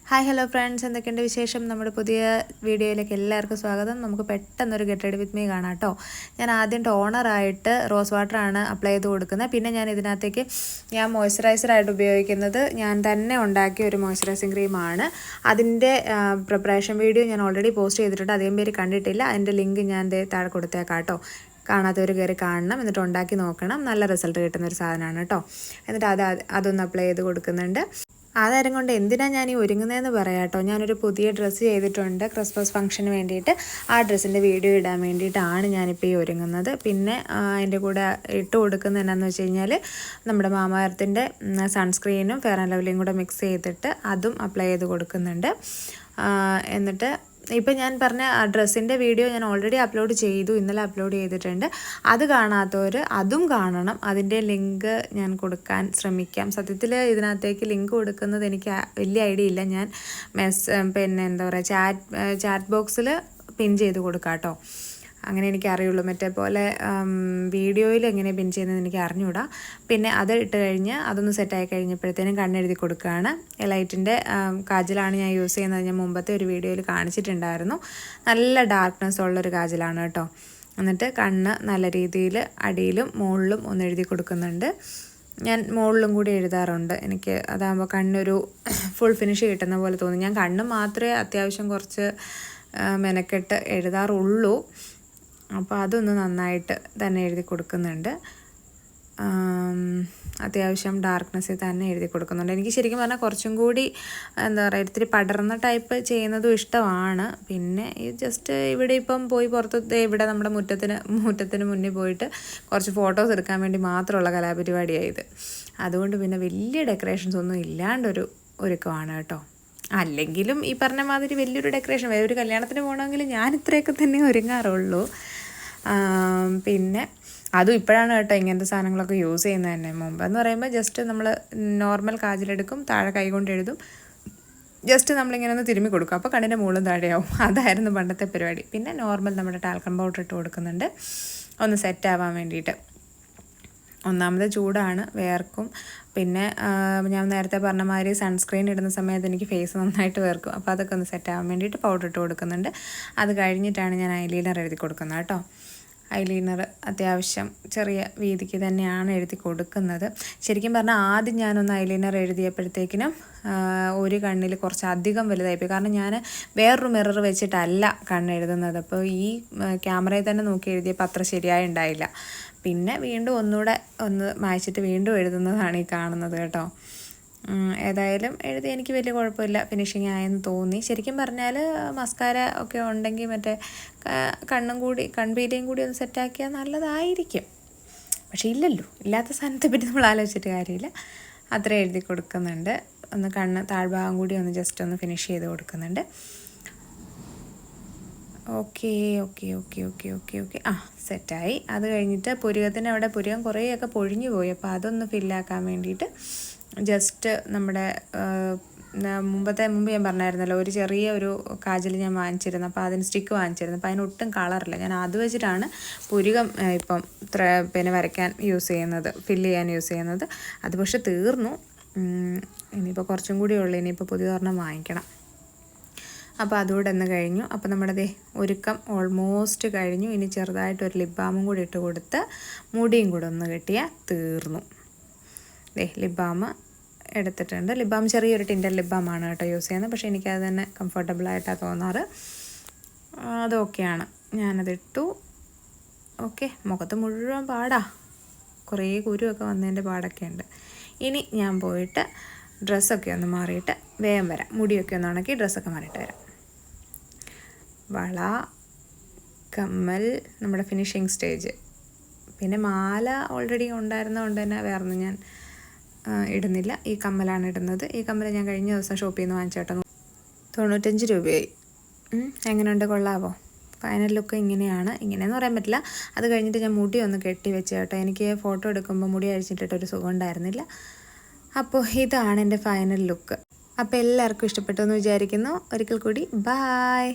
Hi hello friends, എന്തൊക്കെയുണ്ട് വിശേഷം? നമ്മുടെ പുതിയ വീഡിയോയിലേക്ക് എല്ലാവർക്കും സ്വാഗതം. നമുക്ക് പെട്ടെന്നൊരു ഗെറ്റ് റെഡി വിത്ത് മീ കാണാം കേട്ടോ. ഞാൻ ആദ്യം ടോണറായിട്ട് റോസ് വാട്ടറാണ് അപ്ലൈ ചെയ്ത് കൊടുക്കുന്നത്. പിന്നെ ഞാൻ ഇതിനകത്തേക്ക് മോയ്സ്ചറൈസറായിട്ട് ഉപയോഗിക്കുന്നത് ഞാൻ തന്നെ ഉണ്ടാക്കിയ ഒരു മോയ്സ്ചറൈസിങ് ക്രീമാണ്. അതിൻ്റെ പ്രിപ്പറേഷൻ വീഡിയോ ഞാൻ ഓൾറെഡി പോസ്റ്റ് ചെയ്തിട്ടുണ്ട്. അധികം പേര് കണ്ടിട്ടില്ല. അതിൻ്റെ ലിങ്ക് ഞാൻ താഴെ കൊടുത്തേക്കാം കേട്ടോ. കാണാത്തവർ കയറി കാണണം, എന്നിട്ട് ഉണ്ടാക്കി നോക്കണം. നല്ല റിസൾട്ട് കിട്ടുന്നൊരു സാധനമാണ് കേട്ടോ. എന്നിട്ട് അതൊന്ന് അപ്ലൈ ചെയ്ത് കൊടുക്കുന്നുണ്ട്. ആധാരം കൊണ്ട് എന്തിനാണ് ഞാൻ ഈ ഒരുങ്ങുന്നതെന്ന് പറയാം കേട്ടോ. ഞാനൊരു പുതിയ ഡ്രസ്സ് ചെയ്തിട്ടുണ്ട് ക്രിസ്മസ് ഫംഗ്ഷന് വേണ്ടിയിട്ട്. ആ ഡ്രസ്സിൻ്റെ വീഡിയോ ഇടാൻ വേണ്ടിയിട്ടാണ് ഞാനിപ്പോൾ ഈ ഒരുങ്ങുന്നത്. പിന്നെ അതിൻ്റെ കൂടെ ഇട്ട് കൊടുക്കുന്നത് എന്നാന്ന് വെച്ച് കഴിഞ്ഞാൽ നമ്മുടെ മാമാ എർത്തിൻ്റെ സൺസ്ക്രീനും ഫെയർ ആൻഡ് ലവ്ലിയും കൂടെ മിക്സ് ചെയ്തിട്ട് അതും അപ്ലൈ ചെയ്ത് കൊടുക്കുന്നുണ്ട്. എന്നിട്ട് ഇപ്പം ഞാൻ പറഞ്ഞ ആ ഡ്രസ്സിൻ്റെ വീഡിയോ ഞാൻ ഓൾറെഡി അപ്ലോഡ് ചെയ്തു, ഇന്നലെ അപ്ലോഡ് ചെയ്തിട്ടുണ്ട്. അത് കാണാത്തവർ അതും കാണണം. അതിൻ്റെ ലിങ്ക് ഞാൻ കൊടുക്കാൻ ശ്രമിക്കാം. സത്യത്തിൽ ഇതിനകത്തേക്ക് ലിങ്ക് കൊടുക്കുന്നത് എനിക്ക് വലിയ ഐഡിയ ഇല്ല. ഞാൻ പിന്നെ എന്താ പറയുക ചാറ്റ് ബോക്സിൽ പിൻ ചെയ്ത് കൊടുക്കാം കേട്ടോ. അങ്ങനെ എനിക്ക് അറിയുള്ളൂ. മറ്റേ പോലെ വീഡിയോയിൽ എങ്ങനെ പിൻ ചെയ്യുന്നത് എനിക്ക് അറിഞ്ഞുകൂടാ. പിന്നെ അത് ഇട്ട് കഴിഞ്ഞ് അതൊന്ന് സെറ്റായി കഴിഞ്ഞപ്പോഴത്തേനും കണ്ണെഴുതി കൊടുക്കുകയാണ്. ലൈറ്റിൻ്റെ കാജലാണ് ഞാൻ യൂസ് ചെയ്യുന്നത്. ഞാൻ മുമ്പത്തെ ഒരു വീഡിയോയിൽ കാണിച്ചിട്ടുണ്ടായിരുന്നു. നല്ല ഡാർക്ക്നെസ് ഉള്ളൊരു കാജലാണ് കേട്ടോ. എന്നിട്ട് കണ്ണ് നല്ല രീതിയിൽ അടിയിലും മുകളിലും ഒന്ന് എഴുതി കൊടുക്കുന്നുണ്ട്. ഞാൻ മുകളിലും കൂടി എഴുതാറുണ്ട്. എനിക്ക് അതാകുമ്പോൾ കണ്ണൊരു ഫുൾ ഫിനിഷ് കിട്ടുന്ന പോലെ തോന്നി. ഞാൻ കണ്ണ് മാത്രമേ അത്യാവശ്യം കുറച്ച് മെനക്കെട്ട് എഴുതാറുള്ളൂ. അപ്പോൾ അതൊന്ന് നന്നായിട്ട് തന്നെ എഴുതി കൊടുക്കുന്നുണ്ട്. അത്യാവശ്യം ഡാർക്ക്നെസ്സിൽ തന്നെ എഴുതി കൊടുക്കുന്നുണ്ട്. എനിക്ക് ശരിക്കും പറഞ്ഞാൽ കുറച്ചും കൂടി എന്താ പറയുക ഇത്തിരി പടർന്ന ടൈപ്പ് ചെയ്യുന്നതും ഇഷ്ടമാണ്. പിന്നെ ഈ ജസ്റ്റ് ഇവിടെ ഇപ്പം പോയി പുറത്ത് ഇവിടെ നമ്മുടെ മുറ്റത്തിന് മുന്നിൽ പോയിട്ട് കുറച്ച് ഫോട്ടോസ് എടുക്കാൻ വേണ്ടി മാത്രമുള്ള കലാപരിപാടിയായത്. അതുകൊണ്ട് പിന്നെ വലിയ ഡെക്കറേഷൻസ് ഒന്നും ഇല്ലാണ്ടൊരു ഒരുക്കമാണ് കേട്ടോ. അല്ലെങ്കിലും ഈ പറഞ്ഞ മാതിരി വലിയൊരു ഡെക്കറേഷൻ ഒരു കല്യാണത്തിന് പോകണമെങ്കിൽ ഞാൻ ഇത്രയൊക്കെ തന്നെ ഒരുങ്ങാറുള്ളൂ. പിന്നെ അതും ഇപ്പോഴാണ് കേട്ടോ ഇങ്ങനത്തെ സാധനങ്ങളൊക്കെ യൂസ് ചെയ്യുന്നത് തന്നെ. മുമ്പെന്ന് പറയുമ്പോൾ ജസ്റ്റ് നമ്മൾ നോർമൽ കാജലെടുക്കും, താഴെ കൈകൊണ്ട് എഴുതും, ജസ്റ്റ് നമ്മളിങ്ങനെ ഒന്ന് തിരുമ്മി കൊടുക്കും, അപ്പോൾ കണ്ണിൻ്റെ മുകളിലും താഴെയാവും. അതായിരുന്നു പണ്ടത്തെ പരിപാടി. പിന്നെ നോർമൽ നമ്മുടെ ടാൽക്കം പൗഡർ ഇട്ട് കൊടുക്കുന്നുണ്ട് ഒന്ന് സെറ്റ് ആവാൻ വേണ്ടിയിട്ട്. ഒന്നാമത് ചൂടാണ്, വേർക്കും. പിന്നെ ഞാൻ നേരത്തെ പറഞ്ഞ മാതിരി സൺസ്ക്രീൻ ഇടുന്ന സമയത്ത് എനിക്ക് ഫേസ് നന്നായിട്ട് വേർക്കും. അപ്പോൾ അതൊക്കെ ഒന്ന് സെറ്റ് ആവാൻ വേണ്ടിയിട്ട് പൗഡർ ഇട്ട് കൊടുക്കുന്നുണ്ട്. അത് കഴിഞ്ഞിട്ടാണ് ഞാൻ ഐലൈനർ എഴുതി കൊടുക്കുന്നത് കേട്ടോ. ഐലൈനർ അത്യാവശ്യം ചെറിയ വീതിക്ക് തന്നെയാണ് എഴുതി കൊടുക്കുന്നത്. ശരിക്കും പറഞ്ഞാൽ ആദ്യം ഞാനൊന്ന് ഐലൈനർ എഴുതിയപ്പോഴത്തേക്കിനും ഒരു കണ്ണിൽ കുറച്ച് അധികം വലുതായിപ്പോയി. കാരണം ഞാൻ വേറൊരു മിറർ വെച്ചിട്ടല്ല കണ്ണെഴുതുന്നത്. അപ്പോൾ ഈ ക്യാമറയിൽ തന്നെ നോക്കി എഴുതിയപ്പോൾ അത്ര ശരിയായി ഉണ്ടായില്ല. പിന്നെ വീണ്ടും ഒന്നുകൂടെ ഒന്ന് മായ്ച്ചിട്ട് വീണ്ടും എഴുതുന്നതാണ് ഈ കാണുന്നത് കേട്ടോ. ഏതായാലും എഴുതി എനിക്ക് വലിയ കുഴപ്പമില്ല, ഫിനിഷിങ് ആയെന്ന് തോന്നി. ശരിക്കും പറഞ്ഞാൽ മസ്കാര ഒക്കെ ഉണ്ടെങ്കിൽ മറ്റേ കൺപീലിയും കൂടി ഒന്ന് സെറ്റാക്കിയാൽ നല്ലതായിരിക്കും. പക്ഷേ ഇല്ലല്ലോ, ഇല്ലാത്ത സാധനത്തെ പറ്റി നമ്മൾ ആലോചിച്ചിട്ട് കാര്യമില്ല. അത്ര എഴുതി കൊടുക്കുന്നുണ്ട്. ഒന്ന് താഴ്ഭാഗം കൂടി ഒന്ന് ജസ്റ്റ് ഒന്ന് ഫിനിഷ് ചെയ്ത് കൊടുക്കുന്നുണ്ട്. ഓക്കെ സെറ്റായി. അത് കഴിഞ്ഞിട്ട് പുരുകത്തിന് അവിടെ പുരുകം കുറേയൊക്കെ പൊഴിഞ്ഞു പോയി. അപ്പോൾ അതൊന്ന് ഫില്ലാക്കാൻ വേണ്ടിയിട്ട് ജസ്റ്റ് നമ്മുടെ മുമ്പ് ഞാൻ പറഞ്ഞായിരുന്നല്ലോ, ഒരു ചെറിയ ഒരു കാജൽ ഞാൻ വാങ്ങിച്ചിരുന്നു. അപ്പോൾ അതിന് സ്റ്റിക്ക് വാങ്ങിച്ചിരുന്നു. അപ്പോൾ അതിനൊട്ടും കളറില്ല. ഞാൻ അത് വെച്ചിട്ടാണ് പുരുകം ഇപ്പം പിന്നെ വരയ്ക്കാൻ യൂസ് ചെയ്യുന്നത്, ഫില്ല് ചെയ്യാൻ യൂസ് ചെയ്യുന്നത്. അത് പക്ഷെ തീർന്നു. ഇനിയിപ്പോൾ കുറച്ചും കൂടി ഉള്ളു. ഇനിയിപ്പോൾ പുതിയതൊരെണ്ണം വാങ്ങിക്കണം. അപ്പോൾ അതുകൂടെ ഒന്ന് കഴിഞ്ഞു. അപ്പോൾ നമ്മുടെ ഒരുക്കം ഓൾമോസ്റ്റ് കഴിഞ്ഞു. ഇനി ചെറുതായിട്ടൊരു ലിപ് ബാമും കൂടി ഇട്ട് കൊടുത്ത് മുടിയും കൂടെ ഒന്ന് കെട്ടിയാൽ തീർന്നു. ലിപ് ബാം എടുത്തിട്ടുണ്ട്. ലിപ് ബാം ചെറിയൊരു ടിൻഡർ ലിപ് ബാമാണ് കേട്ടോ യൂസ് ചെയ്യുന്നത്. പക്ഷേ എനിക്കത് തന്നെ കംഫർട്ടബിളായിട്ടാണ് തോന്നാറ്. അതൊക്കെയാണ്, ഞാനതിട്ടു. ഓക്കെ, മുഖത്ത് മുഴുവൻ പാടാ, കുറേ കുരുവൊക്കെ വന്നതിൻ്റെ പാടൊക്കെ ഉണ്ട്. ഇനി ഞാൻ പോയിട്ട് ഡ്രസ്സൊക്കെ ഒന്ന് മാറിയിട്ട് വേഗം വരാം. മുടിയൊക്കെ ഒന്ന് ഉണക്കി ഡ്രസ്സൊക്കെ മാറിയിട്ട് വരാം. വള, കമ്മൽ, നമ്മുടെ ഫിനിഷിങ് സ്റ്റേജ്. പിന്നെ മാല ഓൾറെഡി ഉണ്ടായിരുന്നതുകൊണ്ട് തന്നെ വേറൊന്നും ഞാൻ ഇടുന്നില്ല. ഈ കമ്മലാണ് ഇടുന്നത്. ഈ കമ്മൽ ഞാൻ കഴിഞ്ഞ ദിവസം ഷോപ്പിൽ നിന്ന് വാങ്ങിച്ചേട്ടോ. 95 രൂപയായി. എങ്ങനെയുണ്ട്, കൊള്ളാവോ? ഫൈനൽ ലുക്ക് ഇങ്ങനെയെന്ന് പറയാൻ പറ്റില്ല. അത് കഴിഞ്ഞിട്ട് ഞാൻ മുടി ഒന്ന് കെട്ടി വെച്ച് കേട്ടോ. എനിക്ക് ഫോട്ടോ എടുക്കുമ്പോൾ മുടി അഴിച്ചിട്ടിട്ടൊരു സുഖം ഉണ്ടായിരുന്നില്ല. അപ്പോൾ ഇതാണ് എൻ്റെ ഫൈനൽ ലുക്ക്. അപ്പോൾ എല്ലാവർക്കും ഇഷ്ടപ്പെട്ടു എന്ന് വിചാരിക്കുന്നു. ഒരിക്കൽ കൂടി ബായ്.